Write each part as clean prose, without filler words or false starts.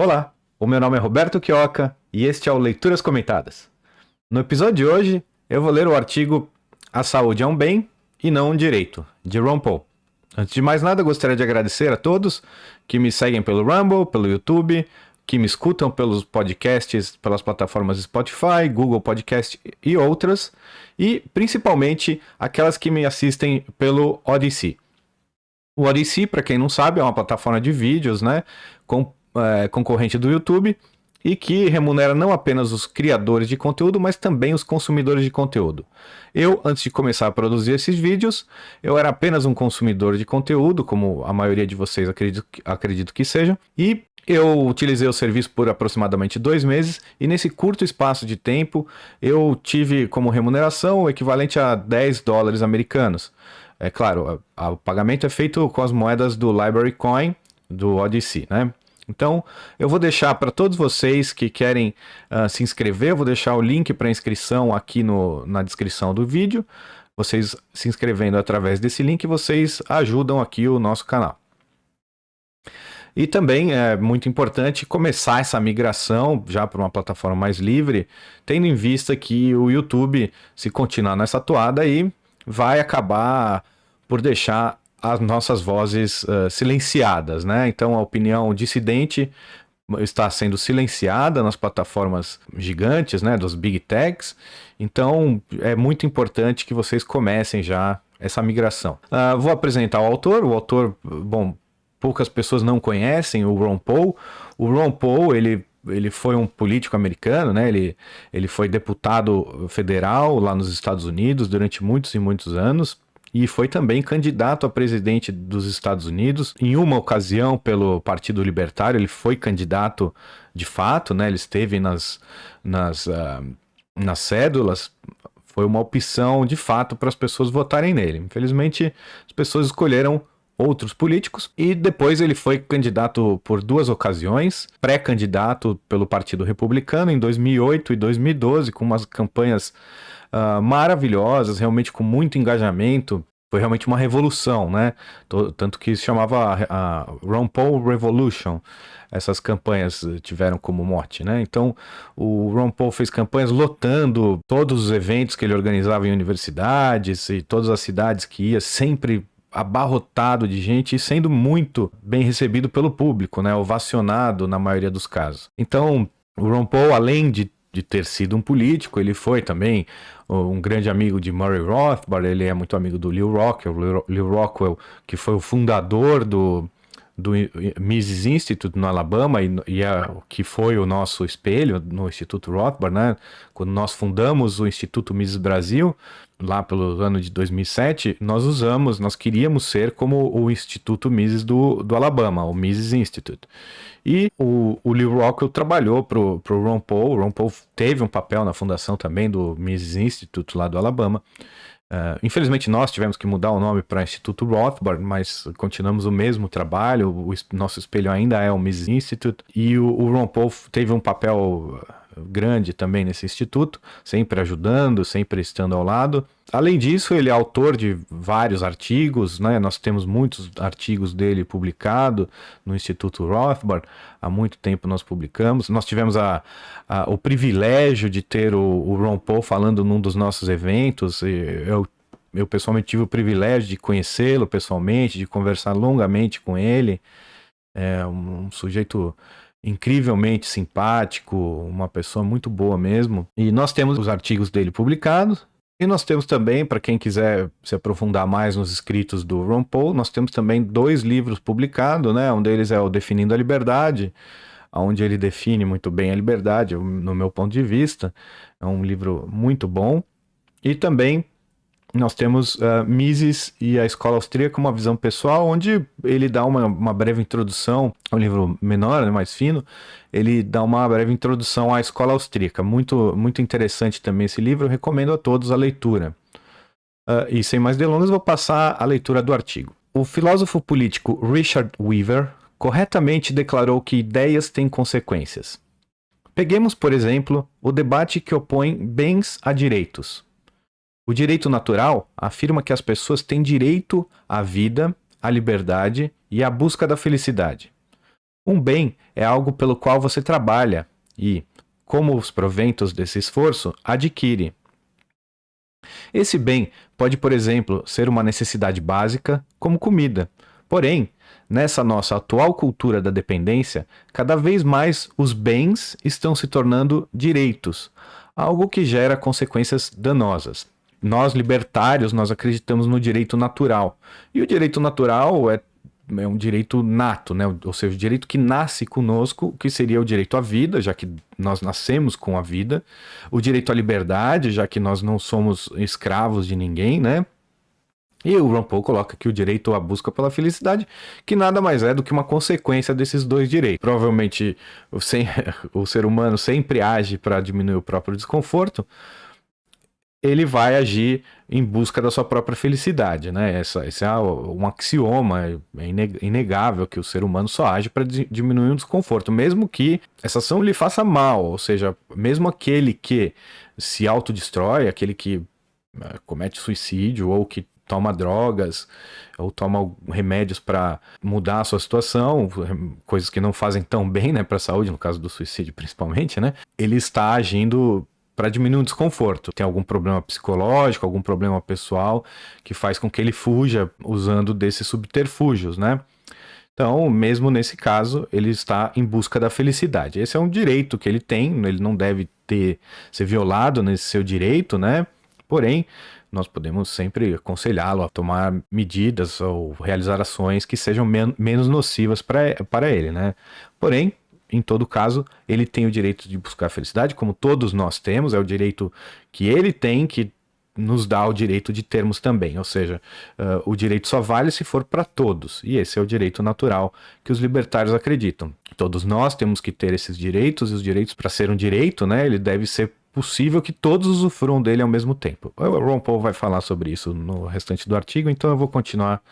Olá, o meu nome é Roberto Quioca e este é o Leituras Comentadas. No episódio de hoje, eu vou ler o artigo A Saúde é um Bem e não um Direito, de Ron Paul. Antes de mais nada, gostaria de agradecer a todos que me seguem pelo Rumble, pelo YouTube, que me escutam pelos podcasts, pelas plataformas Spotify, Google Podcast e outras, e principalmente aquelas que me assistem pelo Odysee. O Odysee, para quem não sabe, é uma plataforma de vídeos, né, concorrente do YouTube, e que remunera não apenas os criadores de conteúdo, mas também os consumidores de conteúdo. Eu, antes de começar a produzir esses vídeos, eu era apenas um consumidor de conteúdo, como a maioria de vocês acredito que seja, e eu utilizei o serviço por aproximadamente 2 meses, e nesse curto espaço de tempo, eu tive como remuneração o equivalente a $10 americanos. É claro, o pagamento é feito com as moedas do Library Coin, do Odysee, né? Então, eu vou deixar para todos vocês que querem se inscrever, eu vou deixar o link para inscrição aqui na descrição do vídeo. Vocês se inscrevendo através desse link, vocês ajudam aqui o nosso canal. E também é muito importante começar essa migração já para uma plataforma mais livre, tendo em vista que o YouTube, se continuar nessa toada aí, vai acabar por deixar as nossas vozes silenciadas, né? Então a opinião dissidente está sendo silenciada nas plataformas gigantes, né, dos Big Techs. Então é muito importante que vocês comecem já essa migração. Vou apresentar o autor, bom, poucas pessoas não conhecem o Ron Paul. O Ron Paul, ele foi um político americano, né? Ele foi deputado federal lá nos Estados Unidos durante muitos e muitos anos. E foi também candidato a presidente dos Estados Unidos. Em uma ocasião, pelo Partido Libertário, ele foi candidato de fato, né? Ele esteve nas cédulas. Foi uma opção de fato para as pessoas votarem nele. Infelizmente, as pessoas escolheram outros políticos, e depois ele foi candidato por 2 ocasiões, pré-candidato pelo Partido Republicano em 2008 e 2012, com umas campanhas maravilhosas, realmente com muito engajamento. Foi realmente uma revolução, né? Tanto que se chamava a Ron Paul Revolution. Essas campanhas tiveram como mote, né? Então, o Ron Paul fez campanhas lotando todos os eventos que ele organizava em universidades e todas as cidades que ia, sempre abarrotado de gente e sendo muito bem recebido pelo público, né? Ovacionado na maioria dos casos. Então, o Ron Paul, além de ter sido um político, ele foi também um grande amigo de Murray Rothbard, ele é muito amigo do Lew Rockwell, que foi o fundador do Mises Institute no Alabama que foi o nosso espelho no Instituto Rothbard, né? Quando nós fundamos o Instituto Mises Brasil, lá pelo ano de 2007, nós queríamos ser como o Instituto Mises do Alabama, o Mises Institute. E o Lew Rockwell trabalhou pro Ron Paul. O Ron Paul teve um papel na fundação também do Mises Institute lá do Alabama. Infelizmente nós tivemos que mudar o nome para Instituto Rothbard, mas continuamos o mesmo trabalho, o nosso espelho ainda é o Mises Institute, e o Ron Paul teve um papel grande também nesse instituto, sempre ajudando, sempre estando ao lado. Além disso, ele é autor de vários artigos, né? Nós temos muitos artigos dele publicados no Instituto Rothbard, há muito tempo nós publicamos. Nós tivemos o privilégio de ter o Ron Paul falando num dos nossos eventos. Eu pessoalmente tive o privilégio de conhecê-lo pessoalmente, de conversar longamente com ele. É um sujeito incrivelmente simpático, uma pessoa muito boa mesmo. E nós temos os artigos dele publicados, e nós temos também, para quem quiser se aprofundar mais nos escritos do Ron Paul, nós temos também 2 livros publicados, né? Um deles é o Definindo a Liberdade, onde ele define muito bem a liberdade, no meu ponto de vista. É um livro muito bom. E também nós temos Mises e a Escola Austríaca, uma visão pessoal, onde ele dá uma breve introdução, é um livro menor, né, mais fino, ele dá uma breve introdução à Escola Austríaca. Muito, muito interessante também esse livro, eu recomendo a todos a leitura. E sem mais delongas, vou passar a leitura do artigo. O filósofo político Richard Weaver corretamente declarou que ideias têm consequências. Peguemos, por exemplo, o debate que opõe bens a direitos. O direito natural afirma que as pessoas têm direito à vida, à liberdade e à busca da felicidade. Um bem é algo pelo qual você trabalha e, como os proventos desse esforço, adquire. Esse bem pode, por exemplo, ser uma necessidade básica, como comida. Porém, nessa nossa atual cultura da dependência, cada vez mais os bens estão se tornando direitos, algo que gera consequências danosas. Nós, libertários, nós acreditamos no direito natural. E o direito natural é um direito nato, né? Ou seja, o direito que nasce conosco, que seria o direito à vida, já que nós nascemos com a vida, o direito à liberdade, já que nós não somos escravos de ninguém, né? E o Ron Paul coloca aqui o direito à busca pela felicidade, que nada mais é do que uma consequência desses dois direitos. Provavelmente o ser humano sempre age para diminuir o próprio desconforto, ele vai agir em busca da sua própria felicidade, né? Esse é um axioma, é inegável que o ser humano só age para diminuir o desconforto, mesmo que essa ação lhe faça mal, ou seja, mesmo aquele que se autodestrói, aquele que comete suicídio ou que toma drogas ou toma remédios para mudar a sua situação, coisas que não fazem tão bem, né, para a saúde, no caso do suicídio principalmente, né? Ele está agindo para diminuir o desconforto. Tem algum problema psicológico, algum problema pessoal que faz com que ele fuja usando desses subterfúgios, né? Então, mesmo nesse caso, ele está em busca da felicidade. Esse é um direito que ele tem, ele não deve ser violado nesse seu direito, né? Porém, nós podemos sempre aconselhá-lo a tomar medidas ou realizar ações que sejam menos nocivas para ele, né? Porém, em todo caso, ele tem o direito de buscar a felicidade, como todos nós temos, é o direito que ele tem, que nos dá o direito de termos também, ou seja, o direito só vale se for para todos, e esse é o direito natural que os libertários acreditam. Todos nós temos que ter esses direitos, e os direitos, para ser um direito, né, ele deve ser possível que todos usufruam dele ao mesmo tempo. O Ron Paul vai falar sobre isso no restante do artigo, então eu vou continuar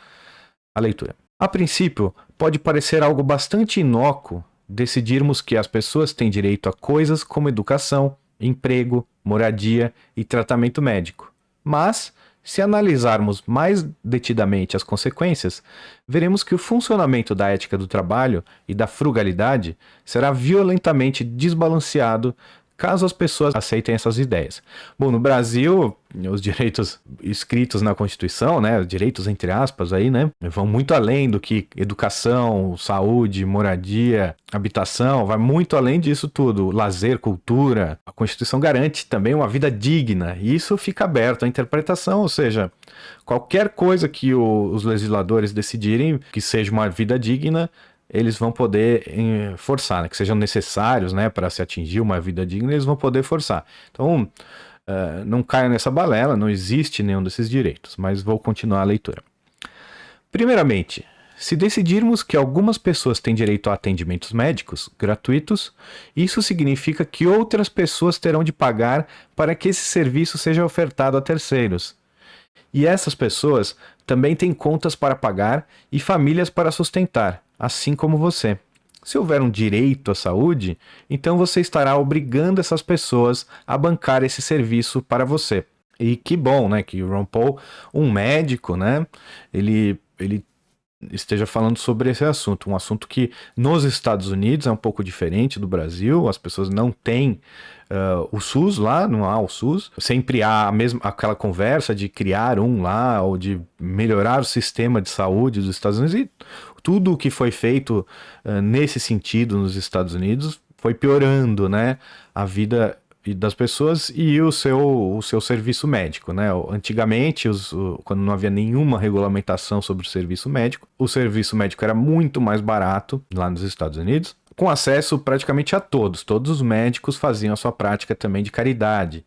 a leitura. A princípio, pode parecer algo bastante inócuo decidirmos que as pessoas têm direito a coisas como educação, emprego, moradia e tratamento médico. Mas, se analisarmos mais detidamente as consequências, veremos que o funcionamento da ética do trabalho e da frugalidade será violentamente desbalanceado caso as pessoas aceitem essas ideias. Bom, no Brasil, os direitos escritos na Constituição, né, direitos entre aspas aí, né, vão muito além do que educação, saúde, moradia, habitação, vai muito além disso tudo, lazer, cultura. A Constituição garante também uma vida digna, e isso fica aberto à interpretação, ou seja, qualquer coisa que os legisladores decidirem que seja uma vida digna, eles vão poder forçar, né? Que sejam necessários, né, para se atingir uma vida digna, eles vão poder forçar. Então, não caia nessa balela, não existe nenhum desses direitos, mas vou continuar a leitura. Primeiramente, se decidirmos que algumas pessoas têm direito a atendimentos médicos gratuitos, isso significa que outras pessoas terão de pagar para que esse serviço seja ofertado a terceiros. E essas pessoas também têm contas para pagar e famílias para sustentar, assim como você. Se houver um direito à saúde, então você estará obrigando essas pessoas a bancar esse serviço para você. E que bom, né, que o Ron Paul, um médico, né, ele esteja falando sobre esse assunto, um assunto que nos Estados Unidos é um pouco diferente do Brasil, as pessoas não têm o SUS lá, não há o SUS, sempre há aquela conversa de criar um lá, ou de melhorar o sistema de saúde dos Estados Unidos, e tudo o que foi feito nesse sentido nos Estados Unidos foi piorando, né, a vida das pessoas e o seu serviço médico, né? Antigamente, quando não havia nenhuma regulamentação sobre o serviço médico era muito mais barato lá nos Estados Unidos, com acesso praticamente a todos. Todos os médicos faziam a sua prática também de caridade.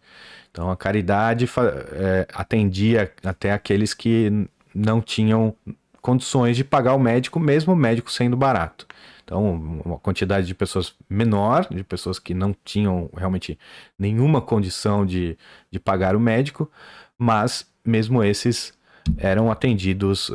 Então, a caridade atendia até aqueles que não tinham condições de pagar o médico, mesmo o médico sendo barato. Então, uma quantidade de pessoas menor, de pessoas que não tinham realmente nenhuma condição de pagar o médico, mas mesmo esses eram atendidos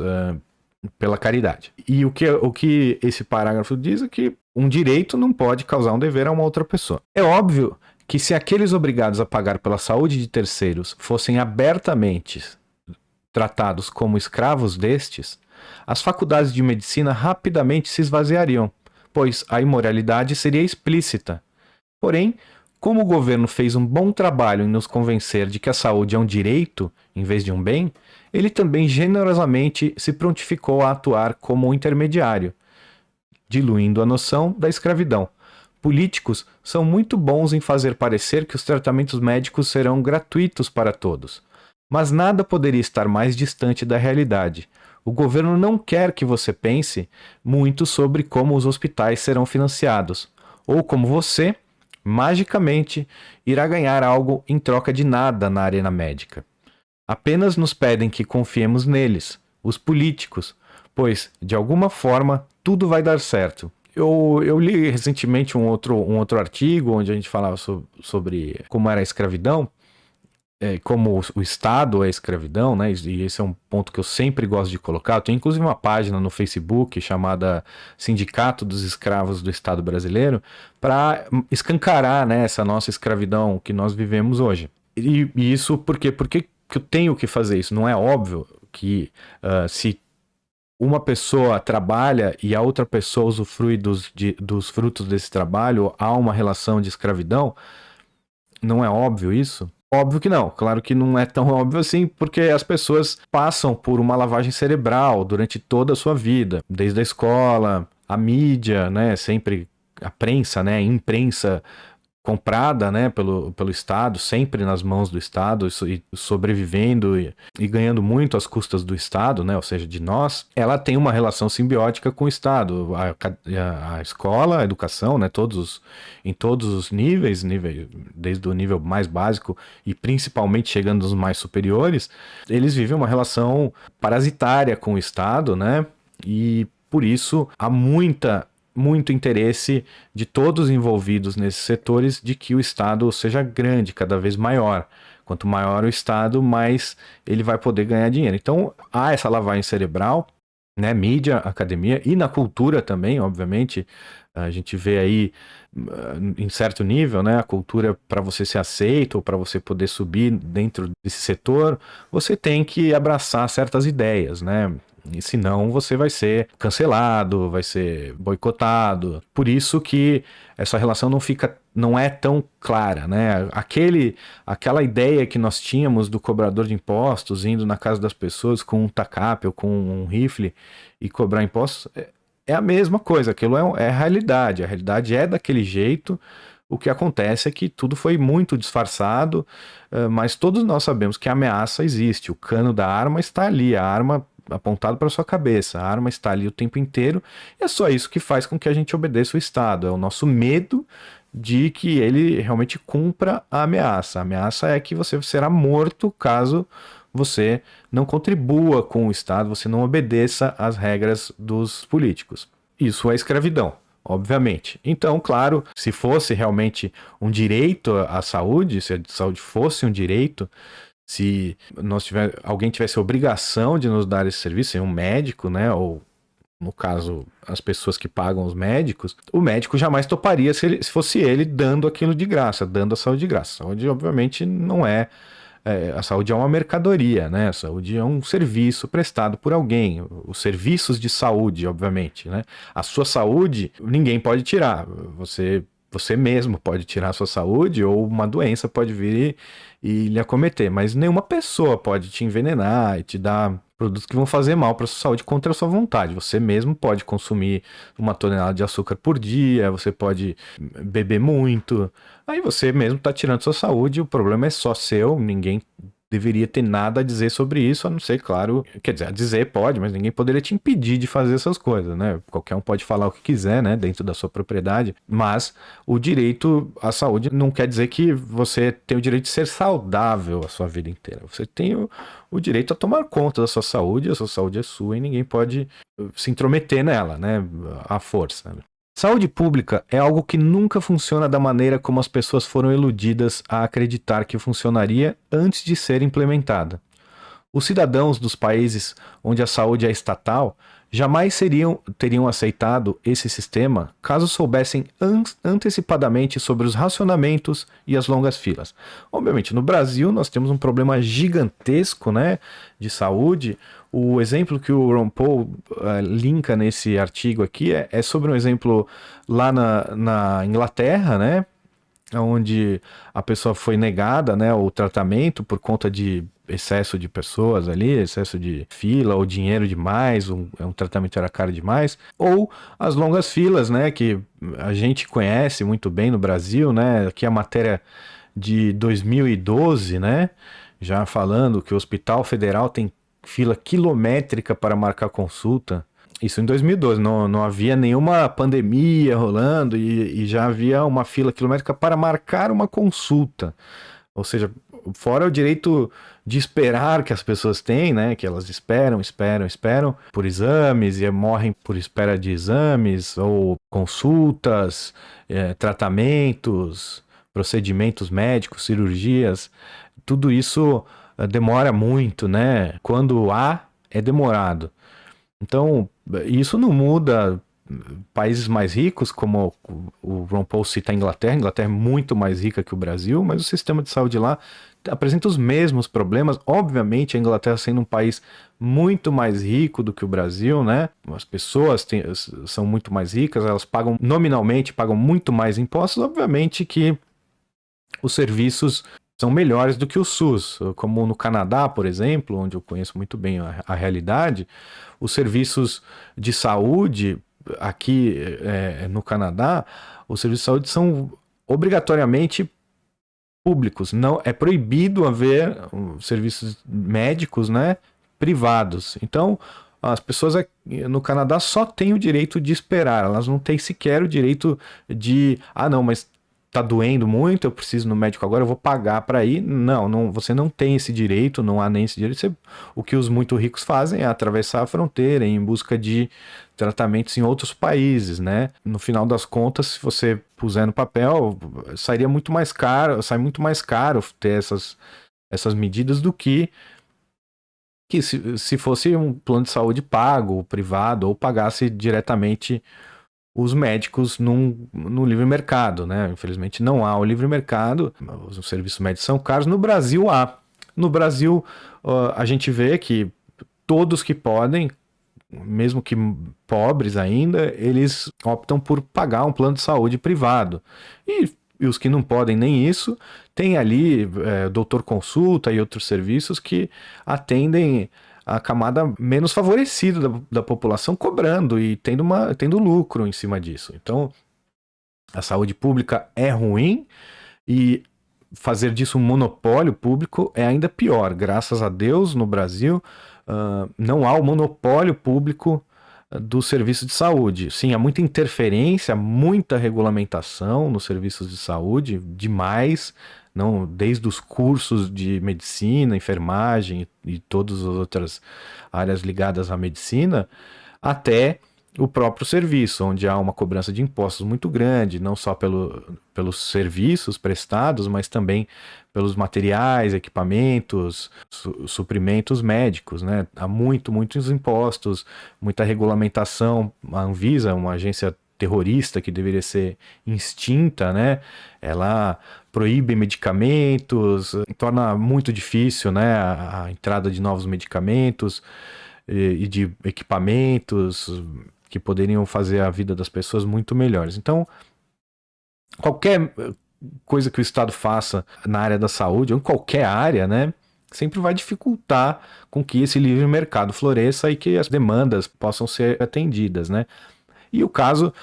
pela caridade. E o que esse parágrafo diz é que um direito não pode causar um dever a uma outra pessoa. É óbvio que se aqueles obrigados a pagar pela saúde de terceiros fossem abertamente tratados como escravos destes, as faculdades de medicina rapidamente se esvaziariam, pois a imoralidade seria explícita. Porém, como o governo fez um bom trabalho em nos convencer de que a saúde é um direito em vez de um bem, ele também generosamente se prontificou a atuar como um intermediário, diluindo a noção da escravidão. Políticos são muito bons em fazer parecer que os tratamentos médicos serão gratuitos para todos. Mas nada poderia estar mais distante da realidade. O governo não quer que você pense muito sobre como os hospitais serão financiados, ou como você, magicamente, irá ganhar algo em troca de nada na arena médica. Apenas nos pedem que confiemos neles, os políticos, pois, de alguma forma, tudo vai dar certo. Eu li recentemente um outro artigo onde a gente falava sobre como era a escravidão, como o Estado é a escravidão, né? E esse é um ponto que eu sempre gosto de colocar. Eu tenho inclusive uma página no Facebook chamada Sindicato dos Escravos do Estado Brasileiro para escancarar, né, essa nossa escravidão que nós vivemos hoje. E isso por quê? Porque eu tenho que fazer isso. Não é óbvio que se uma pessoa trabalha e a outra pessoa usufrui dos frutos desse trabalho, há uma relação de escravidão? Não é óbvio isso? Óbvio que não, claro que não é tão óbvio assim, porque as pessoas passam por uma lavagem cerebral durante toda a sua vida, desde a escola, a mídia, né, sempre a prensa, né, imprensa comprada, né, pelo Estado, sempre nas mãos do Estado, e sobrevivendo e ganhando muito às custas do Estado, né, ou seja, de nós, ela tem uma relação simbiótica com o Estado, a escola, a educação, né, em todos os níveis, desde o nível mais básico e principalmente chegando aos mais superiores, eles vivem uma relação parasitária com o Estado, né, e por isso há muito interesse de todos os envolvidos nesses setores de que o Estado seja grande, cada vez maior. Quanto maior o Estado, mais ele vai poder ganhar dinheiro. Então, há essa lavagem cerebral, né, mídia, academia e na cultura também, obviamente. A gente vê aí, em certo nível, né, a cultura, para você ser aceito ou para você poder subir dentro desse setor, você tem que abraçar certas ideias, né? E senão você vai ser cancelado, vai ser boicotado. Por isso que essa relação não é tão clara, né? Aquela ideia que nós tínhamos do cobrador de impostos indo na casa das pessoas com um tacape ou com um rifle e cobrar impostos é a mesma coisa. Aquilo é a realidade. A realidade é daquele jeito. O que acontece é que tudo foi muito disfarçado, mas todos nós sabemos que a ameaça existe. O cano da arma está ali, a arma apontado para sua cabeça. A arma está ali o tempo inteiro e é só isso que faz com que a gente obedeça o Estado. É o nosso medo de que ele realmente cumpra a ameaça. A ameaça é que você será morto caso você não contribua com o Estado, você não obedeça às regras dos políticos. Isso é escravidão, obviamente. Então, claro, se fosse realmente um direito à saúde, se a saúde fosse um direito, se alguém tivesse a obrigação de nos dar esse serviço, um médico, né, ou no caso as pessoas que pagam os médicos, o médico jamais toparia se fosse ele dando aquilo de graça, dando a saúde de graça. A saúde, obviamente, não a saúde é uma mercadoria, né? A saúde é um serviço prestado por alguém. Os serviços de saúde, obviamente, né? A sua saúde ninguém pode tirar. Você mesmo pode tirar a sua saúde ou uma doença pode vir e lhe acometer, mas nenhuma pessoa pode te envenenar e te dar produtos que vão fazer mal para a sua saúde contra a sua vontade. Você mesmo pode consumir 1 tonelada de açúcar por dia, você pode beber muito, aí você mesmo está tirando sua saúde, o problema é só seu, ninguém deveria ter nada a dizer sobre isso, a não ser, claro, quer dizer, a dizer pode, mas ninguém poderia te impedir de fazer essas coisas, né? Qualquer um pode falar o que quiser, né, dentro da sua propriedade, mas o direito à saúde não quer dizer que você tem o direito de ser saudável a sua vida inteira. Você tem o direito a tomar conta da sua saúde, a sua saúde é sua e ninguém pode se intrometer nela, né, à força. Saúde pública é algo que nunca funciona da maneira como as pessoas foram iludidas a acreditar que funcionaria antes de ser implementada. Os cidadãos dos países onde a saúde é estatal jamais teriam aceitado esse sistema caso soubessem antecipadamente sobre os racionamentos e as longas filas. Obviamente, no Brasil nós temos um problema gigantesco, né, de saúde. O exemplo que o Ron Paul linka nesse artigo aqui é sobre um exemplo lá na Inglaterra, né, onde a pessoa foi negada, né, o tratamento por conta de excesso de pessoas ali, excesso de fila ou dinheiro demais, um tratamento era caro demais, ou as longas filas, né, que a gente conhece muito bem no Brasil, né, aqui a matéria de 2012, né, já falando que o Hospital Federal tem fila quilométrica para marcar consulta. Isso em 2012, não havia nenhuma pandemia rolando e já havia uma fila quilométrica para marcar uma consulta. Ou seja, fora o direito de esperar que as pessoas têm, né? Que elas esperam por exames e morrem por espera de exames ou consultas, tratamentos, procedimentos médicos, cirurgias. Tudo isso demora muito, né? Quando há, é demorado. Então, isso não muda países mais ricos, como o Ron Paul cita a Inglaterra é muito mais rica que o Brasil, mas o sistema de saúde lá apresenta os mesmos problemas. Obviamente, a Inglaterra sendo um país muito mais rico do que o Brasil, né? As pessoas são muito mais ricas, elas pagam, nominalmente, pagam muito mais impostos, obviamente que os serviços são melhores do que o SUS, como no Canadá, por exemplo, onde eu conheço muito bem a realidade. Os serviços de saúde aqui no Canadá, os serviços de saúde são obrigatoriamente públicos. Não é proibido haver serviços médicos, né, privados. Então, as pessoas no Canadá só têm o direito de esperar. Elas não têm sequer o direito de, não, mas tá doendo muito, eu preciso no médico agora, eu vou pagar para ir. Não, você não tem esse direito, não há nem esse direito. O que os muito ricos fazem é atravessar a fronteira em busca de tratamentos em outros países, né? No final das contas, se você puser no papel, sai muito mais caro ter essas medidas do que se fosse um plano de saúde pago, privado, ou pagasse diretamente os médicos no livre mercado, né? Infelizmente não há o livre mercado, os serviços médicos são caros. No Brasil há. No Brasil a gente vê que todos que podem, mesmo que pobres ainda, eles optam por pagar um plano de saúde privado. E os que não podem nem isso, tem ali doutor consulta e outros serviços que atendem a camada menos favorecida da população, cobrando e tendo lucro em cima disso. Então, a saúde pública é ruim e fazer disso um monopólio público é ainda pior. Graças a Deus, no Brasil, não há o monopólio público do serviço de saúde. Sim, há muita interferência, muita regulamentação nos serviços de saúde, demais, não, desde os cursos de medicina, enfermagem e todas as outras áreas ligadas à medicina, até o próprio serviço, onde há uma cobrança de impostos muito grande, não só pelos serviços prestados, mas também pelos materiais, equipamentos, suprimentos médicos, né? Há muitos impostos, muita regulamentação. A Anvisa, uma agência terrorista que deveria ser extinta, né? Ela proíbe medicamentos, torna muito difícil, né, a entrada de novos medicamentos e de equipamentos que poderiam fazer a vida das pessoas muito melhores. Então, qualquer coisa que o Estado faça na área da saúde, ou em qualquer área, né, sempre vai dificultar com que esse livre mercado floresça e que as demandas possam ser atendidas, né? E o caso,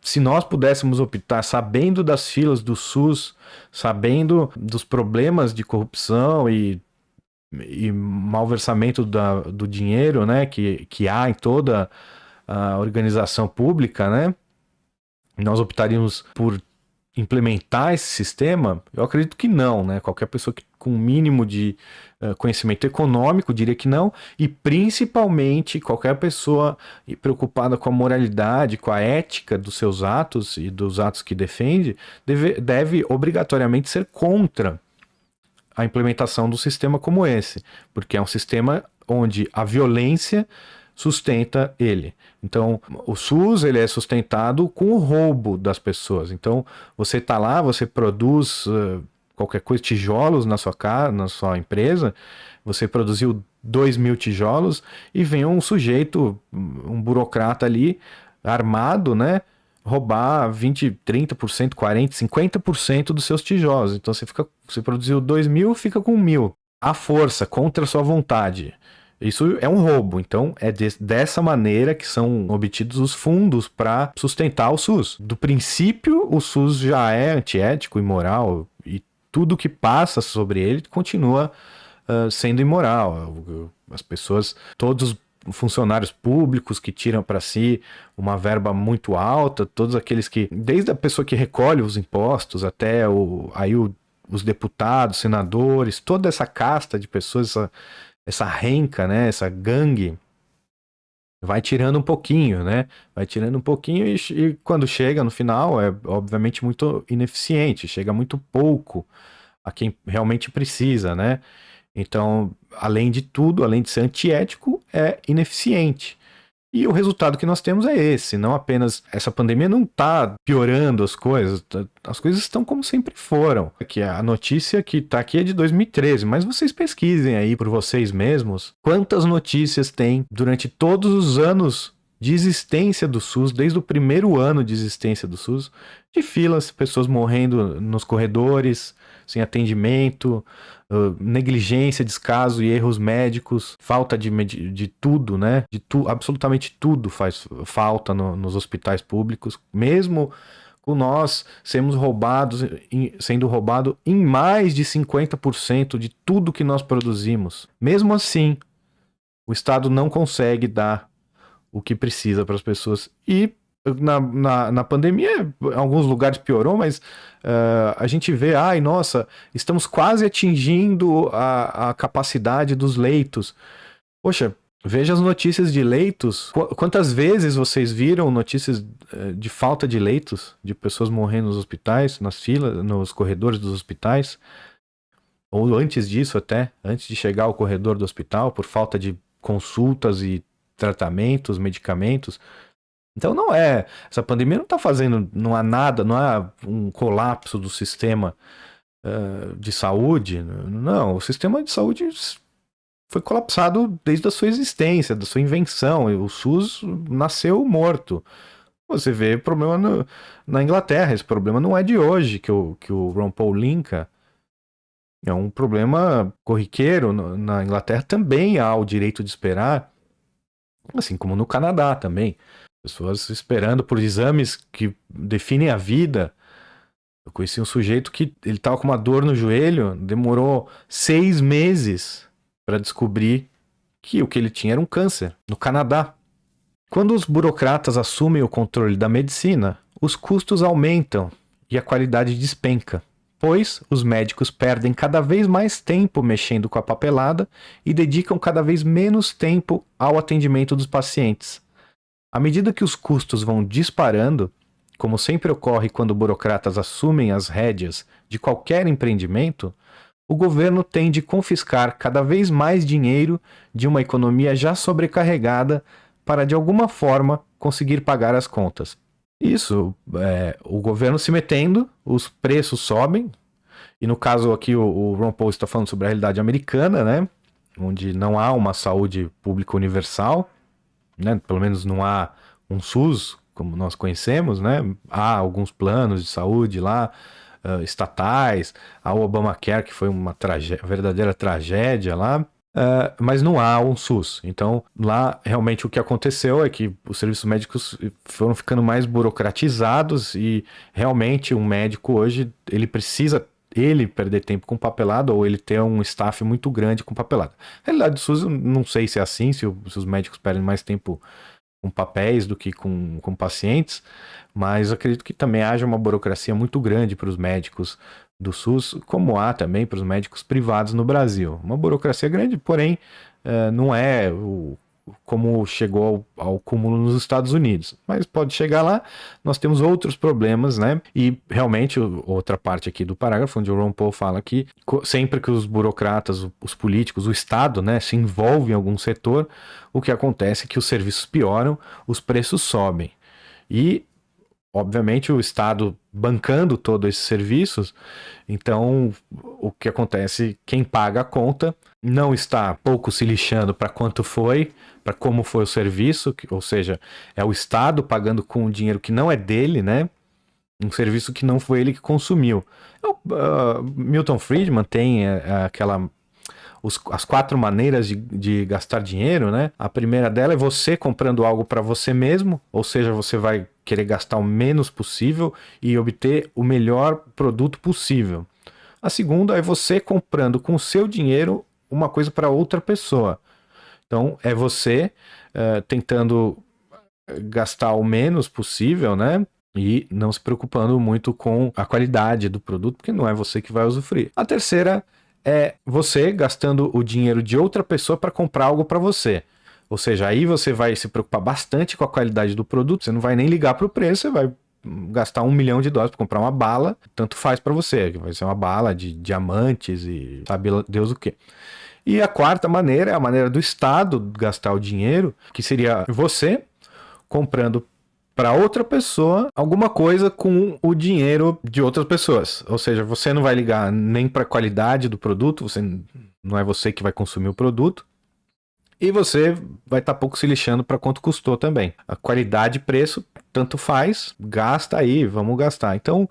se nós pudéssemos optar, sabendo das filas do SUS, sabendo dos problemas de corrupção e malversamento do dinheiro, né, que há em toda a organização pública, né, nós optaríamos por implementar esse sistema? Eu acredito que não, né? Qualquer pessoa com um mínimo de conhecimento econômico diria que não, e principalmente qualquer pessoa preocupada com a moralidade, com a ética dos seus atos e dos atos que defende, deve obrigatoriamente ser contra a implementação do sistema como esse, porque é um sistema onde a violência sustenta ele. Então, o SUS ele é sustentado com o roubo das pessoas. Então, você está lá, você produz qualquer coisa, tijolos na sua casa, na sua empresa, você produziu 2.000 tijolos e vem um sujeito, um burocrata ali, armado, né? Roubar 20, 30%, 40%, 50% dos seus tijolos. Então você produziu 2.000, fica com 1.000. À força, contra a sua vontade. Isso é um roubo. Então é dessa maneira que são obtidos os fundos para sustentar o SUS. Do princípio, o SUS já é antiético, imoral, e tudo que passa sobre ele continua sendo imoral. As pessoas, todos os funcionários públicos que tiram para si uma verba muito alta, todos aqueles que, desde a pessoa que recolhe os impostos até os deputados, senadores, toda essa casta de pessoas, essa renca, né, essa gangue, vai tirando um pouquinho, né? Vai tirando um pouquinho e quando chega no final é obviamente muito ineficiente, chega muito pouco a quem realmente precisa, né? Então, além de tudo, além de ser antiético, é ineficiente. E o resultado que nós temos é esse, não apenas essa pandemia não está piorando as coisas estão como sempre foram. Aqui, a notícia que está aqui é de 2013, mas vocês pesquisem aí por vocês mesmos quantas notícias tem durante todos os anos de existência do SUS, desde o primeiro ano de existência do SUS, de filas, pessoas morrendo nos corredores, sem atendimento, negligência, descaso e erros médicos, falta de tudo, né? Absolutamente tudo faz falta nos hospitais públicos, mesmo com nós sendo roubado em mais de 50% de tudo que nós produzimos. Mesmo assim, o Estado não consegue dar o que precisa para as pessoas. E na pandemia, em alguns lugares piorou, mas a gente vê, nossa, estamos quase atingindo a capacidade dos leitos. Poxa, veja as notícias de leitos. Quantas vezes vocês viram notícias de falta de leitos, de pessoas morrendo nos hospitais, nas filas, nos corredores dos hospitais? Ou antes disso até, antes de chegar ao corredor do hospital, por falta de consultas e tratamentos, medicamentos. Então essa pandemia não está fazendo, não há nada, não há um colapso do sistema de saúde. Não, o sistema de saúde foi colapsado desde a sua existência, da sua invenção. O SUS nasceu morto. Você vê problema na Inglaterra, esse problema não é de hoje, que o Ron Paul linka. É um problema corriqueiro. Na Inglaterra também há o direito de esperar, assim como no Canadá também. Pessoas esperando por exames que definem a vida. Eu conheci um sujeito que ele estava com uma dor no joelho, demorou 6 meses para descobrir que o que ele tinha era um câncer, no Canadá. Quando os burocratas assumem o controle da medicina, os custos aumentam e a qualidade despenca, pois os médicos perdem cada vez mais tempo mexendo com a papelada e dedicam cada vez menos tempo ao atendimento dos pacientes. À medida que os custos vão disparando, como sempre ocorre quando burocratas assumem as rédeas de qualquer empreendimento, o governo tende a confiscar cada vez mais dinheiro de uma economia já sobrecarregada para, de alguma forma, conseguir pagar as contas. Isso, o governo se metendo, os preços sobem, e no caso aqui o Ron Paul está falando sobre a realidade americana, né, onde não há uma saúde pública universal, né? Pelo menos não há um SUS como nós conhecemos, né? Há alguns planos de saúde lá, estatais, há o Obamacare, que foi uma verdadeira tragédia lá, mas não há um SUS. Então lá realmente o que aconteceu é que os serviços médicos foram ficando mais burocratizados e realmente um médico hoje ele precisa perder tempo com papelada ou ele ter um staff muito grande com papelada. Na realidade do SUS eu não sei se é assim, se os médicos perdem mais tempo com papéis do que com pacientes, mas eu acredito que também haja uma burocracia muito grande para os médicos do SUS, como há também para os médicos privados no Brasil. Uma burocracia grande, porém não é como chegou ao cúmulo nos Estados Unidos. Mas pode chegar lá, nós temos outros problemas, né? E realmente, outra parte aqui do parágrafo, onde o Ron Paul fala que sempre que os burocratas, os políticos, o Estado, né, se envolve em algum setor, o que acontece é que os serviços pioram, os preços sobem. E obviamente o Estado bancando todos esses serviços, então o que acontece, quem paga a conta não está pouco se lixando para quanto foi, para como foi o serviço, ou seja, é o Estado pagando com um dinheiro que não é dele, né? Um serviço que não foi ele que consumiu. Milton Friedman tem as 4 maneiras de gastar dinheiro, né? A primeira dela é você comprando algo para você mesmo, ou seja, você vai querer gastar o menos possível e obter o melhor produto possível. A segunda é você comprando com o seu dinheiro uma coisa para outra pessoa. Então, é você tentando gastar o menos possível, né? E não se preocupando muito com a qualidade do produto, porque não é você que vai usufruir. A terceira é você gastando o dinheiro de outra pessoa para comprar algo para você. Ou seja, aí você vai se preocupar bastante com a qualidade do produto, você não vai nem ligar para o preço, você vai gastar $1 milhão para comprar uma bala, tanto faz para você, vai ser uma bala de diamantes e sabe Deus o que. E a quarta maneira é a maneira do Estado gastar o dinheiro, que seria você comprando para outra pessoa alguma coisa com o dinheiro de outras pessoas. Ou seja, você não vai ligar nem para a qualidade do produto, não é você que vai consumir o produto, e você vai estar pouco se lixando para quanto custou também. A qualidade e preço, tanto faz, gasta aí, vamos gastar. Então,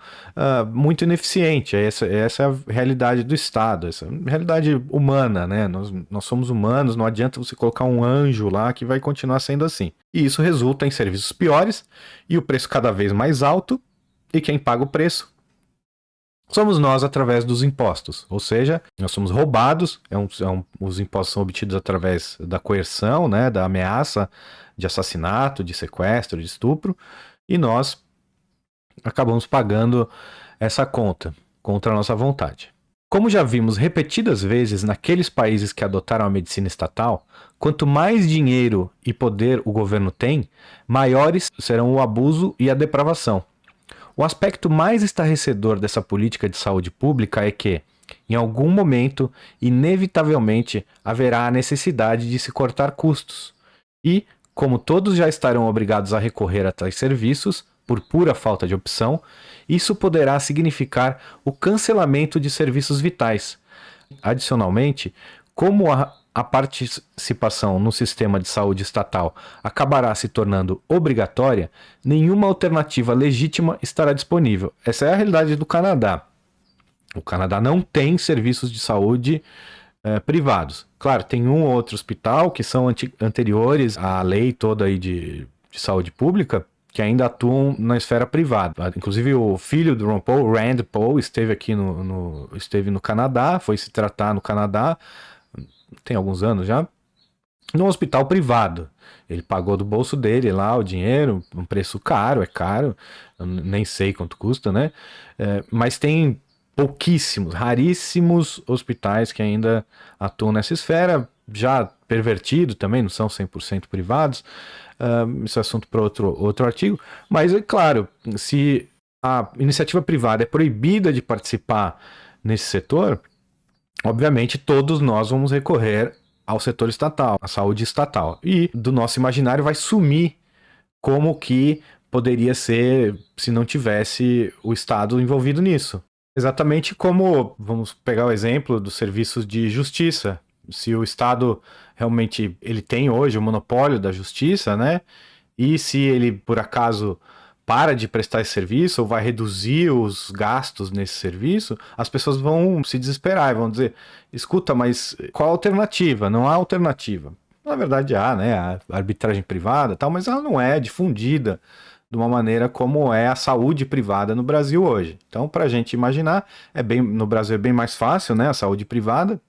muito ineficiente. Essa é a realidade do Estado, essa realidade humana, né? Nós somos humanos, não adianta você colocar um anjo lá que vai continuar sendo assim. E isso resulta em serviços piores e o preço cada vez mais alto, e quem paga o preço somos nós através dos impostos, ou seja, nós somos roubados, os impostos são obtidos através da coerção, né, da ameaça de assassinato, de sequestro, de estupro, e nós acabamos pagando essa conta contra a nossa vontade. Como já vimos repetidas vezes naqueles países que adotaram a medicina estatal, quanto mais dinheiro e poder o governo tem, maiores serão o abuso e a depravação. O aspecto mais estarrecedor dessa política de saúde pública é que, em algum momento, inevitavelmente haverá a necessidade de se cortar custos. E, como todos já estarão obrigados a recorrer a tais serviços, por pura falta de opção, isso poderá significar o cancelamento de serviços vitais. Adicionalmente, como a participação no sistema de saúde estatal acabará se tornando obrigatória, nenhuma alternativa legítima estará disponível. Essa é a realidade do Canadá. O Canadá não tem serviços de saúde privados. Claro, tem um ou outro hospital que são anteriores à lei toda aí de saúde pública, que ainda atuam na esfera privada. Inclusive o filho do Ron Paul, Rand Paul, esteve aqui esteve no Canadá, foi se tratar no Canadá, tem alguns anos já, num hospital privado. Ele pagou do bolso dele lá o dinheiro, um preço caro, é caro, eu nem sei quanto custa, né? Mas tem pouquíssimos, raríssimos hospitais que ainda atuam nessa esfera, já pervertido também, não são 100% privados. Isso é assunto para outro artigo, mas é claro, se a iniciativa privada é proibida de participar nesse setor, obviamente todos nós vamos recorrer ao setor estatal, à saúde estatal, e do nosso imaginário vai sumir como que poderia ser se não tivesse o Estado envolvido nisso. Exatamente como, vamos pegar o exemplo dos serviços de justiça. Se o Estado realmente ele tem hoje o monopólio da justiça, né? E se ele, por acaso, para de prestar esse serviço ou vai reduzir os gastos nesse serviço, as pessoas vão se desesperar e vão dizer, escuta, mas qual a alternativa? Não há alternativa. Na verdade há, né? A arbitragem privada e tal, mas ela não é difundida de uma maneira como é a saúde privada no Brasil hoje. Então, para a gente imaginar, no Brasil é bem mais fácil, né? A saúde privada,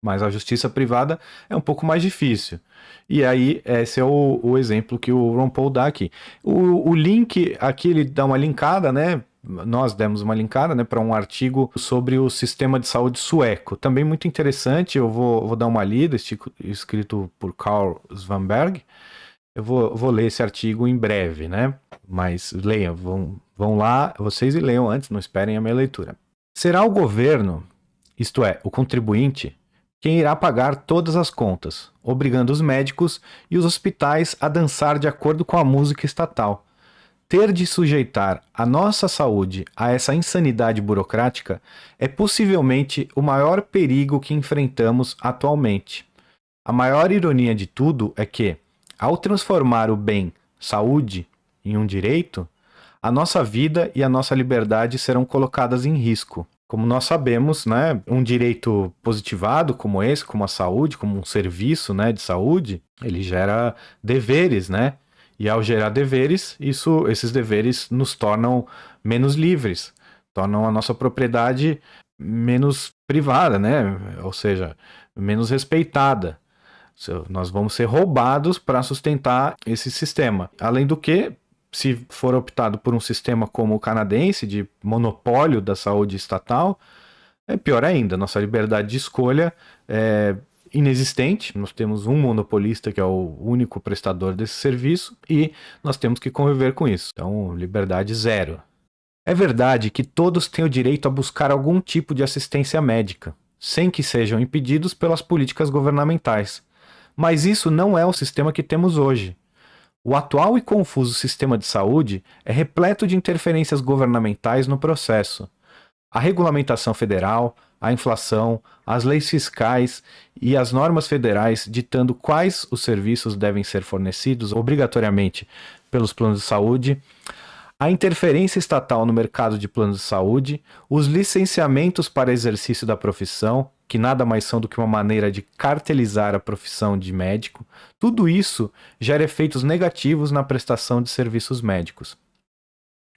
mas a justiça privada é um pouco mais difícil. E aí, esse é o exemplo que o Ron Paul dá aqui. O link aqui, ele dá uma linkada, né? nós demos uma linkada, né, para um artigo sobre o sistema de saúde sueco. Também muito interessante, eu vou dar uma lida, escrito por Carl Svanberg. Eu vou ler esse artigo em breve, né? Mas leiam, vão lá, vocês e leiam antes, não esperem a minha leitura. Será o governo, isto é, o contribuinte, quem irá pagar todas as contas, obrigando os médicos e os hospitais a dançar de acordo com a música estatal. Ter de sujeitar a nossa saúde a essa insanidade burocrática é possivelmente o maior perigo que enfrentamos atualmente. A maior ironia de tudo é que, ao transformar o bem saúde em um direito, a nossa vida e a nossa liberdade serão colocadas em risco. Como nós sabemos, né, um direito positivado como esse, como a saúde, como um serviço, né, de saúde, ele gera deveres, né? E ao gerar deveres, esses deveres nos tornam menos livres, tornam a nossa propriedade menos privada, né? Ou seja, menos respeitada. Nós vamos ser roubados para sustentar esse sistema. Além do que, se for optado por um sistema como o canadense, de monopólio da saúde estatal, é pior ainda. Nossa liberdade de escolha é inexistente. Nós temos um monopolista que é o único prestador desse serviço e nós temos que conviver com isso. Então, liberdade zero. É verdade que todos têm o direito a buscar algum tipo de assistência médica, sem que sejam impedidos pelas políticas governamentais. Mas isso não é o sistema que temos hoje. O atual e confuso sistema de saúde é repleto de interferências governamentais no processo. A regulamentação federal, a inflação, as leis fiscais e as normas federais ditando quais os serviços devem ser fornecidos obrigatoriamente pelos planos de saúde, a interferência estatal no mercado de planos de saúde, os licenciamentos para exercício da profissão, que nada mais são do que uma maneira de cartelizar a profissão de médico, tudo isso gera efeitos negativos na prestação de serviços médicos.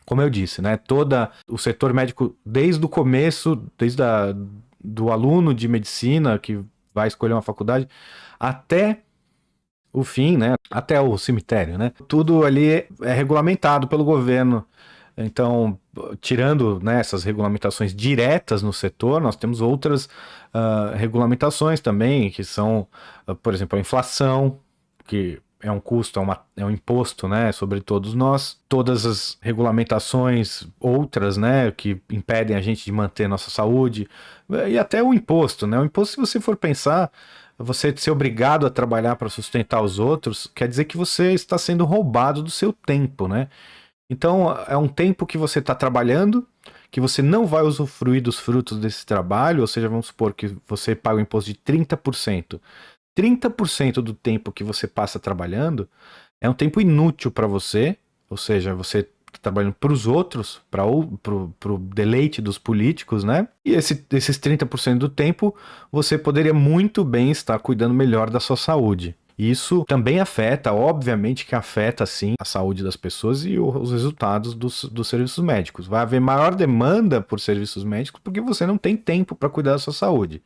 Como eu disse, né, todo o setor médico, desde o começo, do aluno de medicina que vai escolher uma faculdade, até o fim, né, até o cemitério, né, tudo ali é regulamentado pelo governo. Então, tirando, né, essas regulamentações diretas no setor, nós temos outras regulamentações também, que são, por exemplo, a inflação, que é um custo, é um imposto, né, sobre todos nós. Todas as regulamentações outras, né, que impedem a gente de manter nossa saúde. E até o imposto, né. O imposto, se você for pensar, você ser obrigado a trabalhar para sustentar os outros, quer dizer que você está sendo roubado do seu tempo, né. Então, é um tempo que você está trabalhando, que você não vai usufruir dos frutos desse trabalho, ou seja, vamos supor que você paga o imposto de 30%. 30% do tempo que você passa trabalhando é um tempo inútil para você, ou seja, você está trabalhando para os outros, para o deleite dos políticos, né? E esses 30% do tempo você poderia muito bem estar cuidando melhor da sua saúde. Isso também afeta, obviamente que afeta sim a saúde das pessoas e os resultados dos serviços médicos. Vai haver maior demanda por serviços médicos porque você não tem tempo para cuidar da sua saúde.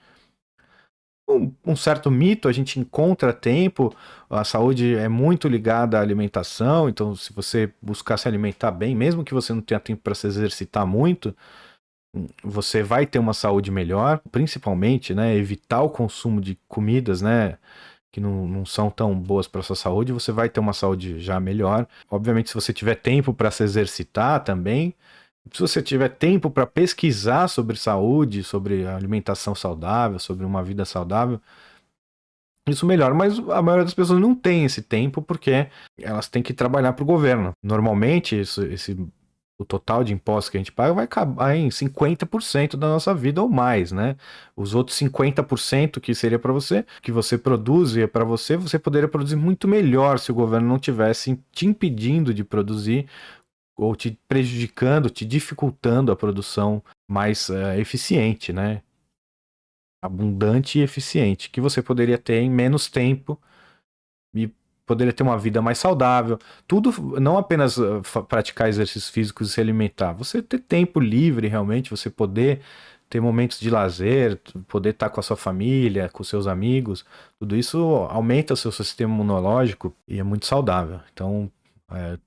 Um certo mito, a gente encontra tempo, a saúde é muito ligada à alimentação, então se você buscar se alimentar bem, mesmo que você não tenha tempo para se exercitar muito, você vai ter uma saúde melhor, principalmente, né, evitar o consumo de comidas, né, que não são tão boas para a sua saúde, você vai ter uma saúde já melhor. Obviamente, se você tiver tempo para se exercitar também, se você tiver tempo para pesquisar sobre saúde, sobre alimentação saudável, sobre uma vida saudável, isso melhora. Mas a maioria das pessoas não tem esse tempo porque elas têm que trabalhar para o governo. Normalmente, o total de impostos que a gente paga vai acabar em 50% da nossa vida ou mais, né? Os outros 50% que seria para você, que você produz e é para você, você poderia produzir muito melhor se o governo não tivesse te impedindo de produzir ou te prejudicando, te dificultando a produção mais eficiente, né? Abundante e eficiente, que você poderia ter em menos tempo e poderia ter uma vida mais saudável. Tudo, não apenas praticar exercícios físicos e se alimentar, você ter tempo livre realmente, você poder ter momentos de lazer, poder estar com a sua família, com seus amigos, tudo isso aumenta o seu sistema imunológico e é muito saudável. Então,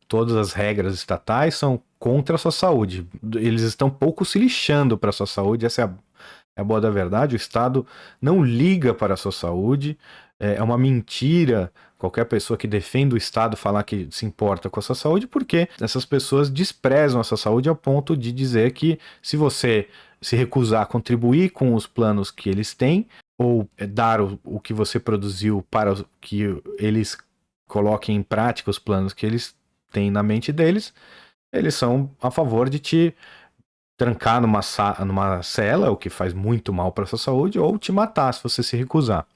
Todas as regras estatais são contra a sua saúde. Eles estão pouco se lixando para a sua saúde, essa é a boa da verdade. O Estado não liga para a sua saúde, é uma mentira qualquer pessoa que defende o Estado falar que se importa com a sua saúde, porque essas pessoas desprezam a sua saúde ao ponto de dizer que se você se recusar a contribuir com os planos que eles têm, ou dar o que você produziu para que eles coloquem em prática os planos que eles têm na mente deles, eles são a favor de te trancar numa cela, o que faz muito mal para sua saúde, ou te matar se você se recusar,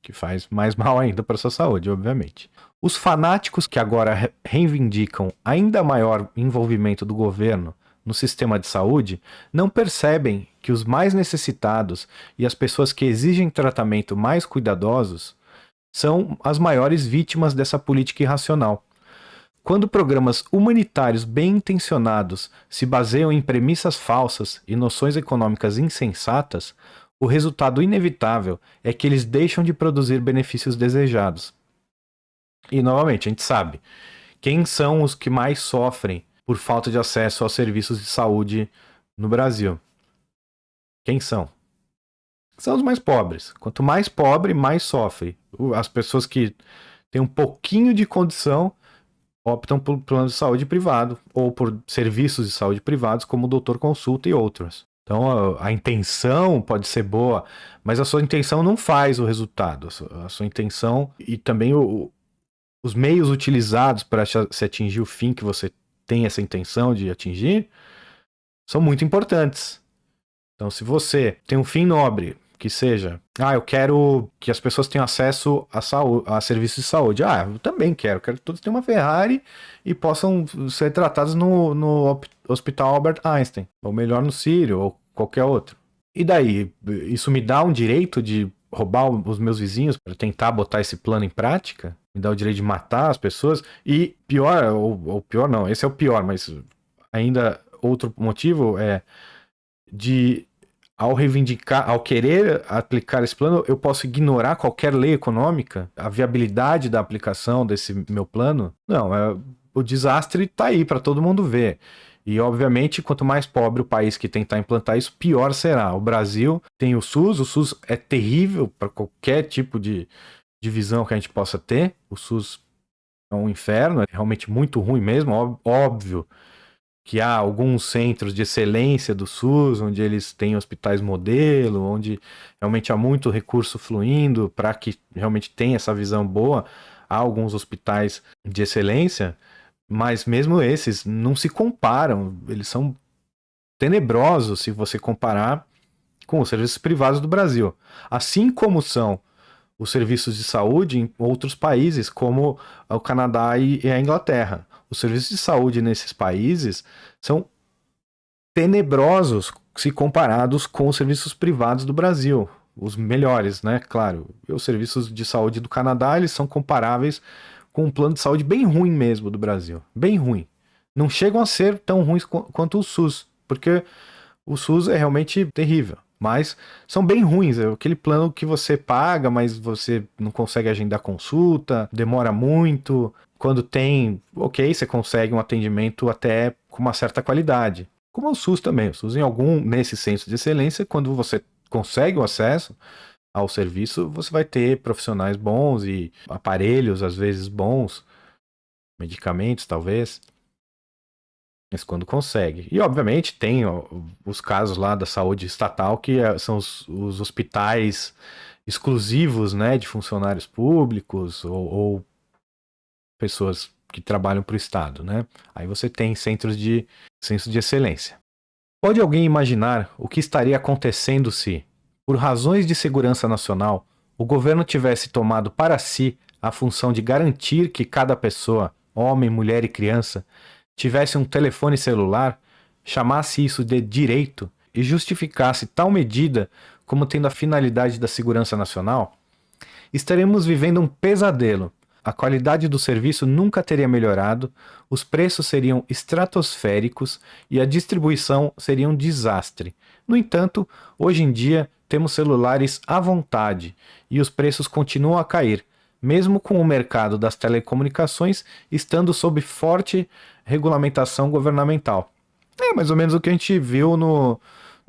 que faz mais mal ainda para sua saúde, obviamente. Os fanáticos que agora reivindicam ainda maior envolvimento do governo no sistema de saúde não percebem que os mais necessitados e as pessoas que exigem tratamento mais cuidadosos são as maiores vítimas dessa política irracional. Quando programas humanitários bem intencionados se baseiam em premissas falsas e noções econômicas insensatas, o resultado inevitável é que eles deixam de produzir benefícios desejados. E, novamente, a gente sabe quem são os que mais sofrem por falta de acesso aos serviços de saúde no Brasil. Quem são? São os mais pobres. Quanto mais pobre, mais sofre. As pessoas que têm um pouquinho de condição optam por plano de saúde privado ou por serviços de saúde privados como o doutor consulta e outros. Então a intenção pode ser boa, mas a sua intenção não faz o resultado. A sua intenção e também os meios utilizados para se atingir o fim que você tem essa intenção de atingir são muito importantes. Então se você tem um fim nobre, que seja, eu quero que as pessoas tenham acesso a serviços de saúde. Eu também quero que todos tenham uma Ferrari e possam ser tratados no Hospital Albert Einstein, ou melhor no Sírio, ou qualquer outro. E daí, isso me dá um direito de roubar os meus vizinhos para tentar botar esse plano em prática? Me dá o direito de matar as pessoas? E pior, ou pior não, esse é o pior, mas ainda outro motivo é de... Ao reivindicar, ao querer aplicar esse plano, eu posso ignorar qualquer lei econômica, a viabilidade da aplicação desse meu plano? Não, o desastre está aí para todo mundo ver. E, obviamente, quanto mais pobre o país que tentar implantar isso, pior será. O Brasil tem o SUS é terrível para qualquer tipo de visão que a gente possa ter. O SUS é um inferno, é realmente muito ruim mesmo, óbvio. Que há alguns centros de excelência do SUS, onde eles têm hospitais modelo, onde realmente há muito recurso fluindo para que realmente tenha essa visão boa. Há alguns hospitais de excelência, mas mesmo esses não se comparam. Eles são tenebrosos se você comparar com os serviços privados do Brasil. Assim como são os serviços de saúde em outros países, como o Canadá e a Inglaterra. Os serviços de saúde nesses países são tenebrosos se comparados com os serviços privados do Brasil. Os melhores, né? Claro. Os serviços de saúde do Canadá, eles são comparáveis com um plano de saúde bem ruim mesmo do Brasil. Bem ruim. Não chegam a ser tão ruins quanto o SUS, porque o SUS é realmente terrível. Mas são bem ruins, é aquele plano que você paga, mas você não consegue agendar consulta, demora muito. Quando tem, ok, você consegue um atendimento até com uma certa qualidade. Como o SUS também. O SUS, nesse centro de excelência, quando você consegue o acesso ao serviço, você vai ter profissionais bons e aparelhos, às vezes, bons, medicamentos, talvez. Mas quando consegue. E, obviamente, tem os casos lá da saúde estatal, que são os hospitais exclusivos, né, de funcionários públicos ou pessoas que trabalham para o Estado, né? Aí você tem centros de excelência. Pode alguém imaginar o que estaria acontecendo se, por razões de segurança nacional, o governo tivesse tomado para si a função de garantir que cada pessoa, homem, mulher e criança, tivesse um telefone celular, chamasse isso de direito e justificasse tal medida como tendo a finalidade da segurança nacional? Estaremos vivendo um pesadelo. A qualidade do serviço nunca teria melhorado, os preços seriam estratosféricos e a distribuição seria um desastre. No entanto, hoje em dia temos celulares à vontade e os preços continuam a cair, mesmo com o mercado das telecomunicações estando sob forte regulamentação governamental. É mais ou menos o que a gente viu no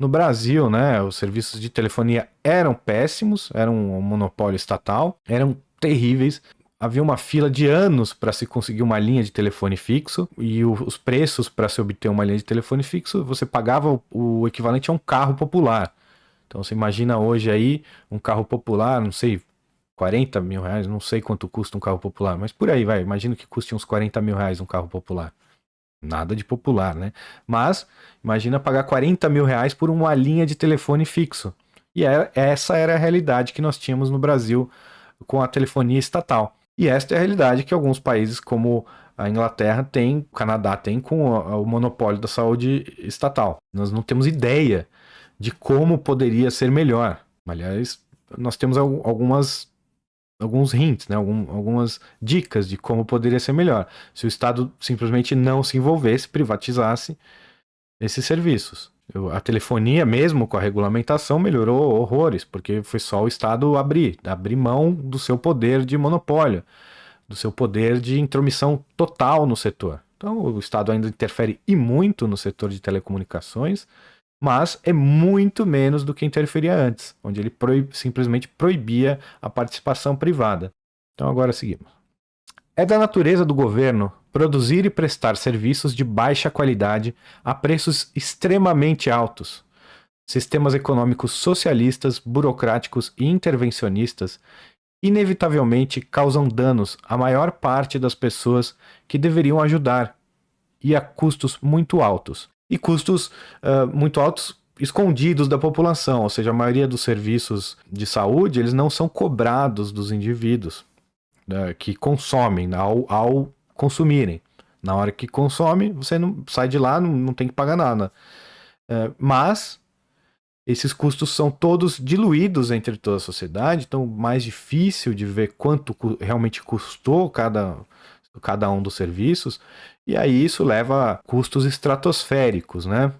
Brasil, né? Os serviços de telefonia eram péssimos, eram um monopólio estatal, eram terríveis. Havia uma fila de anos para se conseguir uma linha de telefone fixo e os preços para se obter uma linha de telefone fixo, você pagava o equivalente a um carro popular. Então você imagina hoje aí um carro popular, não sei, 40 mil reais, não sei quanto custa um carro popular, mas por aí vai, imagino que custe uns 40 mil reais um carro popular. Nada de popular, né? Mas imagina pagar 40 mil reais por uma linha de telefone fixo. E essa era a realidade que nós tínhamos no Brasil com a telefonia estatal. E esta é a realidade que alguns países como a Inglaterra tem, o Canadá tem com o monopólio da saúde estatal. Nós não temos ideia de como poderia ser melhor. Aliás, nós temos alguns hints, né? Algumas dicas de como poderia ser melhor. Se o Estado simplesmente não se envolvesse, privatizasse esses serviços. A telefonia, mesmo com a regulamentação, melhorou horrores, porque foi só o Estado abrir mão do seu poder de monopólio, do seu poder de intromissão total no setor. Então, o Estado ainda interfere e muito no setor de telecomunicações, mas é muito menos do que interferia antes, onde ele simplesmente proibia a participação privada. Então, agora seguimos. É da natureza do governo produzir e prestar serviços de baixa qualidade a preços extremamente altos. Sistemas econômicos socialistas, burocráticos e intervencionistas inevitavelmente causam danos à maior parte das pessoas que deveriam ajudar e a custos muito altos. E custos muito altos escondidos da população, ou seja, a maioria dos serviços de saúde eles não são cobrados dos indivíduos que consomem ao consumirem. Na hora que consome, você não sai de lá, não tem que pagar nada. Mas esses custos são todos diluídos entre toda a sociedade, então mais difícil de ver quanto realmente custou cada um dos serviços, e aí isso leva a custos estratosféricos, né?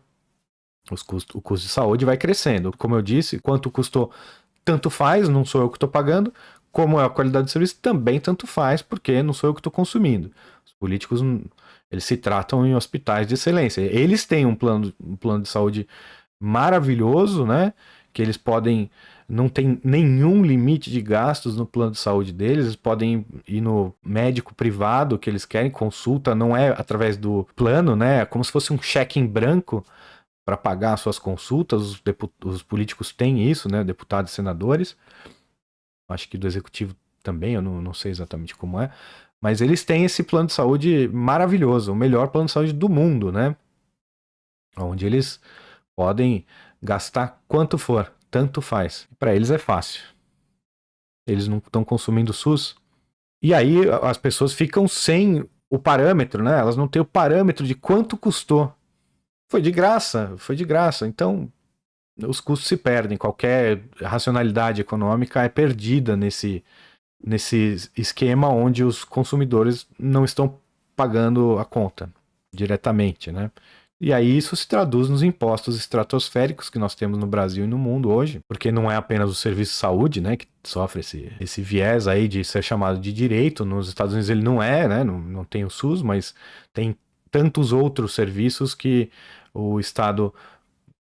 O custo de saúde vai crescendo. Como eu disse, quanto custou, tanto faz, não sou eu que estou pagando, como é a qualidade do serviço, também tanto faz, porque não sou eu que estou consumindo. Os políticos, eles se tratam em hospitais de excelência. Eles têm um plano de saúde maravilhoso, né? Que eles podem, não tem nenhum limite de gastos no plano de saúde deles, eles podem ir no médico privado que eles querem, consulta, não é através do plano, né? É como se fosse um cheque em branco para pagar suas consultas. Os políticos têm isso, né? Deputados e senadores. Acho que do executivo também, eu não sei exatamente como é. Mas eles têm esse plano de saúde maravilhoso, o melhor plano de saúde do mundo, né? Onde eles podem gastar quanto for, tanto faz. Para eles é fácil. Eles não estão consumindo SUS. E aí as pessoas ficam sem o parâmetro, né? Elas não têm o parâmetro de quanto custou. Foi de graça. Então, os custos se perdem. Qualquer racionalidade econômica é perdida nesse esquema onde os consumidores não estão pagando a conta diretamente, né? E aí isso se traduz nos impostos estratosféricos que nós temos no Brasil e no mundo hoje, porque não é apenas o serviço de saúde, né, que sofre esse viés aí de ser chamado de direito. Nos Estados Unidos ele não é, né, não tem o SUS, mas tem tantos outros serviços que o Estado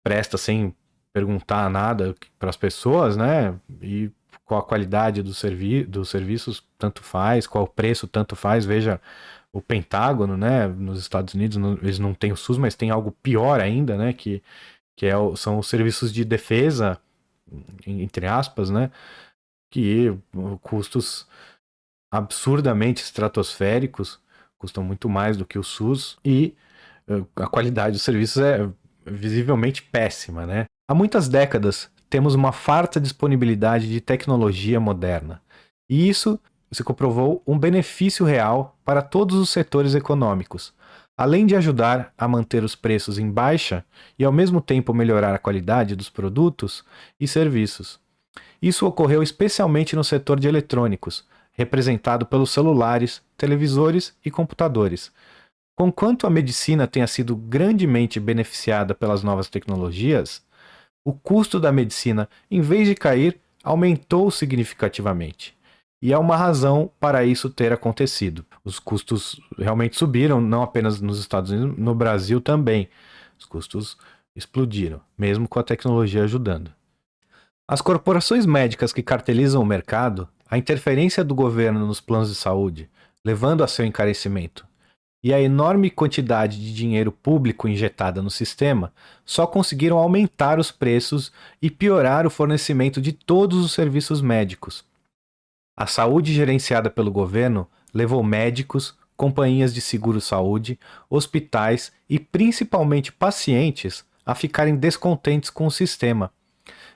presta sem perguntar nada para as pessoas, né, e qual a qualidade dos serviços, tanto faz, qual o preço, tanto faz. Veja o Pentágono, né? Nos Estados Unidos eles não têm o SUS, mas tem algo pior ainda, né? Que são os serviços de defesa, entre aspas, né? Que custos absurdamente estratosféricos, custam muito mais do que o SUS, e a qualidade dos serviços é visivelmente péssima, né? Há muitas décadas temos uma farta disponibilidade de tecnologia moderna, e isso se comprovou um benefício real para todos os setores econômicos, além de ajudar a manter os preços em baixa e ao mesmo tempo melhorar a qualidade dos produtos e serviços. Isso ocorreu especialmente no setor de eletrônicos, representado pelos celulares, televisores e computadores. Conquanto a medicina tenha sido grandemente beneficiada pelas novas tecnologias, o custo da medicina, em vez de cair, aumentou significativamente. E há uma razão para isso ter acontecido. Os custos realmente subiram, não apenas nos Estados Unidos, no Brasil também. Os custos explodiram, mesmo com a tecnologia ajudando. As corporações médicas que cartelizam o mercado, a interferência do governo nos planos de saúde, levando a seu encarecimento, e a enorme quantidade de dinheiro público injetada no sistema só conseguiram aumentar os preços e piorar o fornecimento de todos os serviços médicos. A saúde gerenciada pelo governo levou médicos, companhias de seguro-saúde, hospitais e principalmente pacientes a ficarem descontentes com o sistema.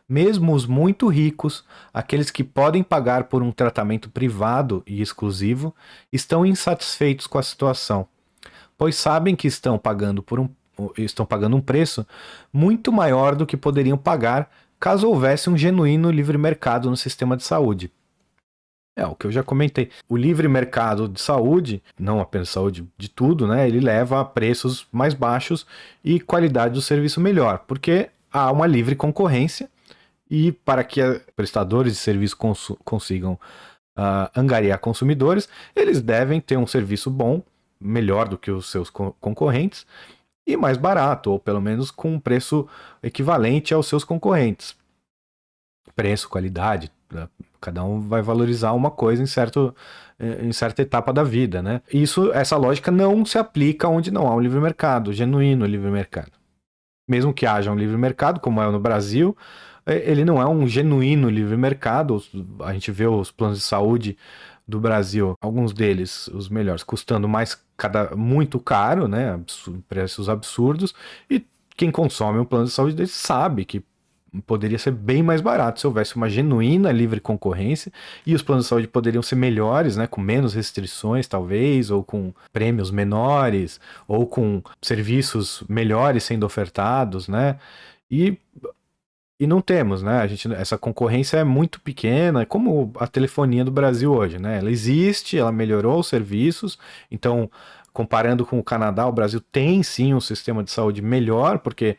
Mesmo os muito ricos, aqueles que podem pagar por um tratamento privado e exclusivo, estão insatisfeitos com a situação, pois sabem que estão pagando um preço muito maior do que poderiam pagar caso houvesse um genuíno livre mercado no sistema de saúde. É o que eu já comentei. O livre mercado de saúde, não apenas saúde, de tudo, né? Ele leva a preços mais baixos e qualidade do serviço melhor, porque há uma livre concorrência e para que prestadores de serviço consigam angariar consumidores, eles devem ter um serviço bom, melhor do que os seus concorrentes e mais barato, ou pelo menos com um preço equivalente aos seus concorrentes. Preço, qualidade, cada um vai valorizar uma coisa em certa etapa da vida, né? Essa lógica não se aplica onde não há um livre mercado, genuíno livre mercado. Mesmo que haja um livre mercado, como é no Brasil, ele não é um genuíno livre mercado. A gente vê os planos de saúde do Brasil, alguns deles, os melhores, custando muito caro, né? Preços absurdos, e quem consome um plano de saúde deles sabe que poderia ser bem mais barato se houvesse uma genuína livre concorrência, e os planos de saúde poderiam ser melhores, né, com menos restrições talvez, ou com prêmios menores, ou com serviços melhores sendo ofertados, né? E não temos, né? Essa concorrência é muito pequena, como a telefonia do Brasil hoje, né? Ela existe, ela melhorou os serviços, então, comparando com o Canadá, o Brasil tem sim um sistema de saúde melhor, porque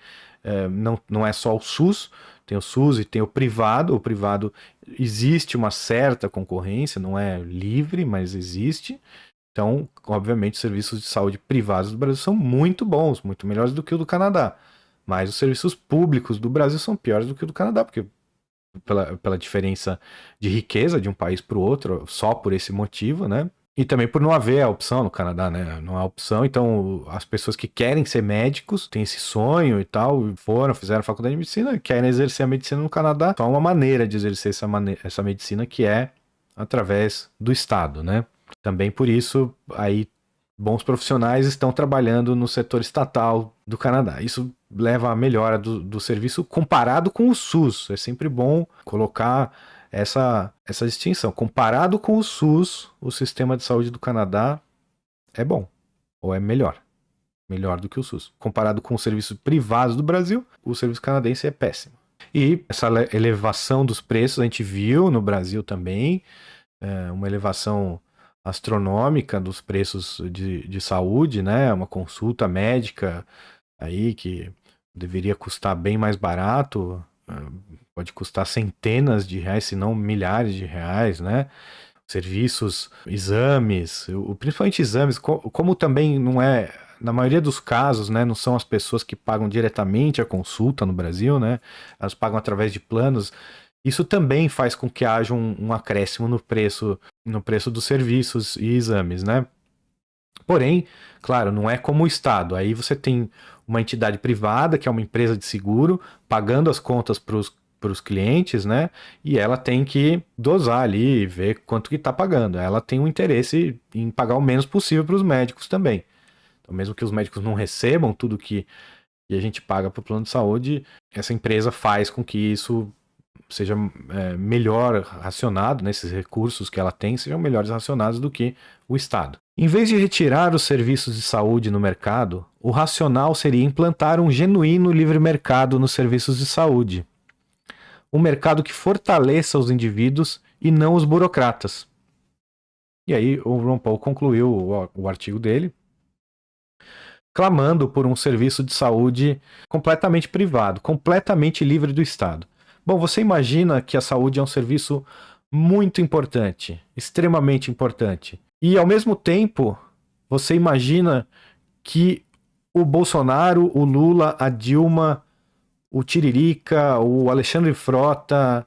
não é só o SUS, tem o SUS e tem o privado. O privado existe uma certa concorrência, não é livre, mas existe. Então, obviamente, os serviços de saúde privados do Brasil são muito bons, muito melhores do que o do Canadá. Mas os serviços públicos do Brasil são piores do que o do Canadá, porque pela diferença de riqueza de um país para o outro, só por esse motivo, né? E também por não haver a opção no Canadá, né? Não há opção, então as pessoas que querem ser médicos, têm esse sonho e tal, fizeram faculdade de medicina, querem exercer a medicina no Canadá. Só uma maneira de exercer essa medicina, que é através do Estado, né? Também por isso, aí, bons profissionais estão trabalhando no setor estatal do Canadá. Isso leva à melhora do serviço comparado com o SUS. É sempre bom colocar essa distinção. Comparado com o SUS, o sistema de saúde do Canadá é bom, ou é melhor do que o SUS. Comparado com os serviços privados do Brasil, o serviço canadense é péssimo. E essa elevação dos preços a gente viu no Brasil também, uma elevação astronômica dos preços de saúde, né? Uma consulta médica aí que deveria custar bem mais barato, pode custar centenas de reais, se não milhares de reais, né? Serviços, exames, principalmente exames, como também não é, na maioria dos casos, né, não são as pessoas que pagam diretamente a consulta no Brasil, né? Elas pagam através de planos. Isso também faz com que haja um acréscimo no preço dos serviços e exames, né? Porém, claro, não é como o Estado. Aí você tem uma entidade privada, que é uma empresa de seguro, pagando as contas para os clientes, né? E ela tem que dosar ali e ver quanto que está pagando. Ela tem um interesse em pagar o menos possível para os médicos também. Então, mesmo que os médicos não recebam tudo que a gente paga para o plano de saúde, essa empresa faz com que isso seja melhor racionado, né? Esses recursos que ela tem sejam melhores racionados do que o Estado. Em vez de retirar os serviços de saúde no mercado, o racional seria implantar um genuíno livre mercado nos serviços de saúde. Um mercado que fortaleça os indivíduos e não os burocratas. E aí o Ron Paul concluiu o artigo dele, clamando por um serviço de saúde completamente privado, completamente livre do Estado. Bom, você imagina que a saúde é um serviço muito importante, extremamente importante. E ao mesmo tempo, você imagina que o Bolsonaro, o Lula, a Dilma, o Tiririca, o Alexandre Frota,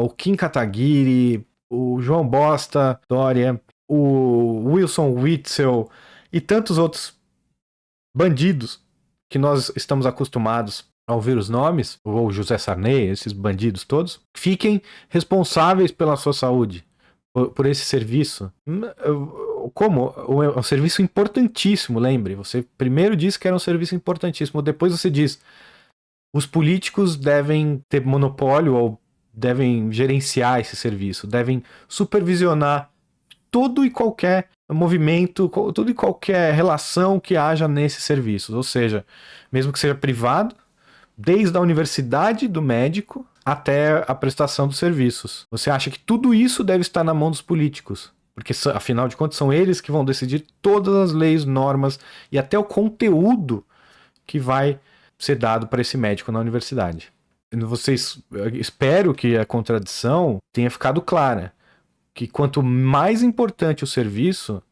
o Kim Kataguiri, o João Bosta, Dória, o Wilson Witzel e tantos outros bandidos que nós estamos acostumados a ouvir os nomes, ou José Sarney, esses bandidos todos, fiquem responsáveis pela sua saúde, por esse serviço. Como? É um serviço importantíssimo, lembre. Você primeiro disse que era um serviço importantíssimo, depois você diz os políticos devem ter monopólio ou devem gerenciar esse serviço, devem supervisionar todo e qualquer movimento, toda e qualquer relação que haja nesses serviços. Ou seja, mesmo que seja privado, desde a universidade do médico até a prestação dos serviços. Você acha que tudo isso deve estar na mão dos políticos? Porque, afinal de contas, são eles que vão decidir todas as leis, normas e até o conteúdo que vai ser dado para esse médico na universidade. Espero que a contradição tenha ficado clara. Que quanto mais importante o serviço,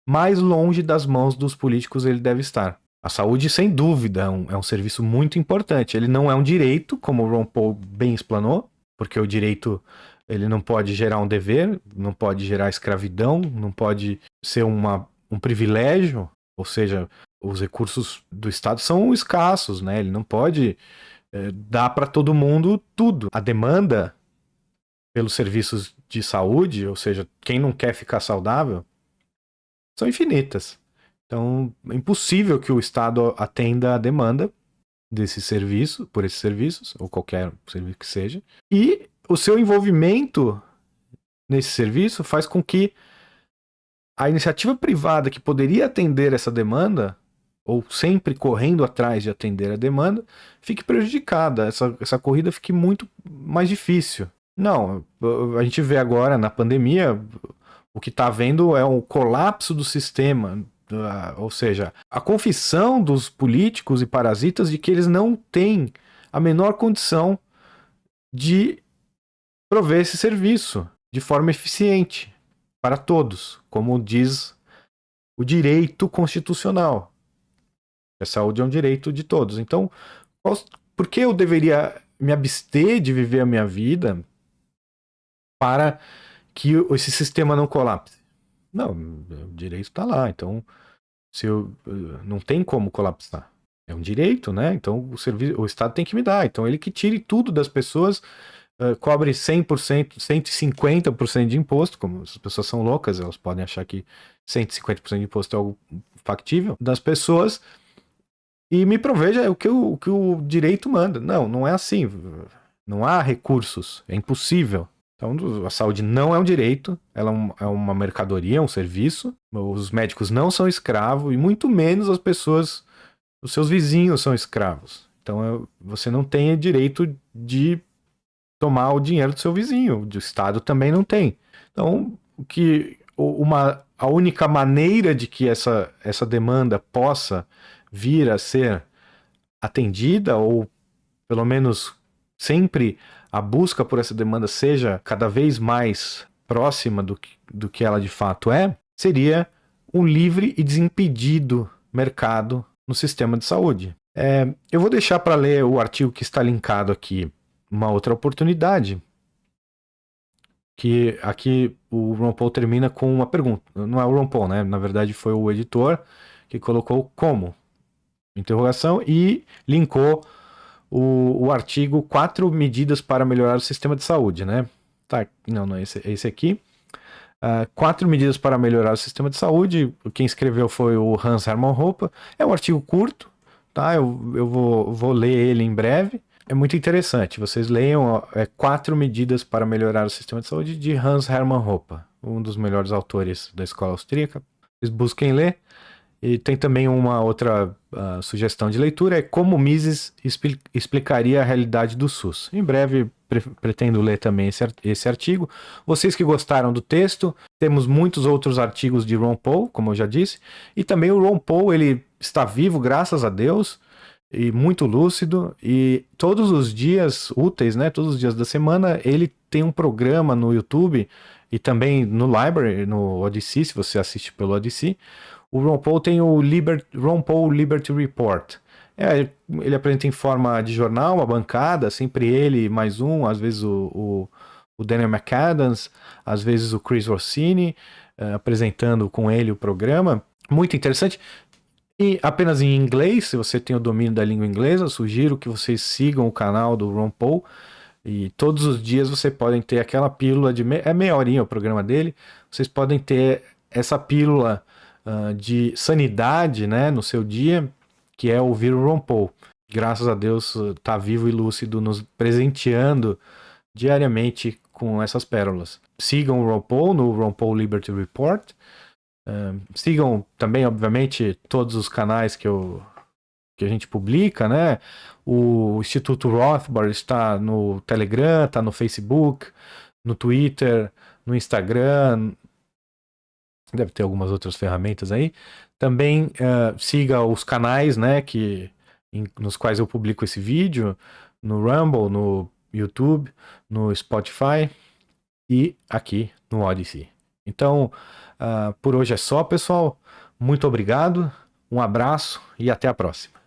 mais longe das mãos dos políticos ele deve estar. A saúde, sem dúvida, é um serviço muito importante. Ele não é um direito, como o Ron Paul bem explanou, porque o direito ele não pode gerar um dever, não pode gerar escravidão, não pode ser um privilégio, ou seja, os recursos do Estado são escassos, né? Ele não pode dar para todo mundo tudo. A demanda pelos serviços de saúde, ou seja, quem não quer ficar saudável, são infinitas. Então, é impossível que o Estado atenda a demanda desse serviço, por esses serviços, ou qualquer serviço que seja. E o seu envolvimento nesse serviço faz com que a iniciativa privada que poderia atender essa demanda, ou sempre correndo atrás de atender a demanda, fique prejudicada. Essa corrida fique muito mais difícil. Não, a gente vê agora na pandemia, o que está havendo é um colapso do sistema, ou seja, a confissão dos políticos e parasitas de que eles não têm a menor condição de prover esse serviço de forma eficiente para todos, como diz o direito constitucional. A saúde é um direito de todos. Então, por que eu deveria me abster de viver a minha vida para que esse sistema não colapse? Não, o direito está lá, então não tem como colapsar. É um direito, né? Então o Estado tem que me dar. Então ele que tire tudo das pessoas, cobre 100%, 150% de imposto, como as pessoas são loucas, elas podem achar que 150% de imposto é algo factível, das pessoas, e me proveja o que o direito manda. Não é assim. Não há recursos, é impossível. Então, a saúde não é um direito, ela é uma mercadoria, é um serviço. Os médicos não são escravos, e muito menos as pessoas, os seus vizinhos são escravos. Então, você não tem direito de tomar o dinheiro do seu vizinho, o Estado também não tem. Então, a única maneira de que essa demanda possa vir a ser atendida, ou pelo menos sempre a busca por essa demanda seja cada vez mais próxima do que ela de fato é, seria um livre e desimpedido mercado no sistema de saúde. Eu vou deixar para ler o artigo que está linkado aqui, uma outra oportunidade, que aqui o Ron Paul termina com uma pergunta. Não é o Ron Paul, né? Na verdade foi o editor que colocou como interrogação e linkou o artigo 4 medidas para melhorar o sistema de saúde, né? Tá, não é esse aqui. 4 medidas para melhorar o sistema de saúde. Quem escreveu foi o Hans Hermann Hoppe. É um artigo curto, tá? Eu vou ler ele em breve. É muito interessante. Vocês leiam 4 medidas para melhorar o sistema de saúde de Hans Hermann Hoppe, um dos melhores autores da escola austríaca. Vocês busquem ler. E tem também uma outra sugestão de leitura, é como Mises explicaria a realidade do SUS. Em breve pretendo ler também esse artigo. Vocês que gostaram do texto, temos muitos outros artigos de Ron Paul, como eu já disse, e também o Ron Paul, ele está vivo, graças a Deus, e muito lúcido, e todos os dias úteis, né, todos os dias da semana, ele tem um programa no YouTube e também no Library, no Odyssey, se você assiste pelo Odyssey. O Ron Paul tem o Ron Paul Liberty Report. Ele apresenta em forma de jornal, uma bancada, sempre ele mais um, às vezes o Daniel McAdams, às vezes o Chris Rossini, apresentando com ele o programa. Muito interessante. E apenas em inglês, se você tem o domínio da língua inglesa, sugiro que vocês sigam o canal do Ron Paul. E todos os dias vocês podem ter aquela pílula de meia horinha o programa dele. Vocês podem ter essa pílula de sanidade, né, no seu dia, que é ouvir o Ron Paul. Graças a Deus está vivo e lúcido, nos presenteando diariamente com essas pérolas. Sigam o Ron Paul no Ron Paul Liberty Report. Sigam também, obviamente, todos os canais que a gente publica, né? O Instituto Rothbard está no Telegram, está no Facebook, no Twitter, no Instagram. Deve ter algumas outras ferramentas aí. Também siga os canais, né, nos quais eu publico esse vídeo, no Rumble, no YouTube, no Spotify e aqui no Odyssey. Então, por hoje é só, pessoal. Muito obrigado, um abraço e até a próxima.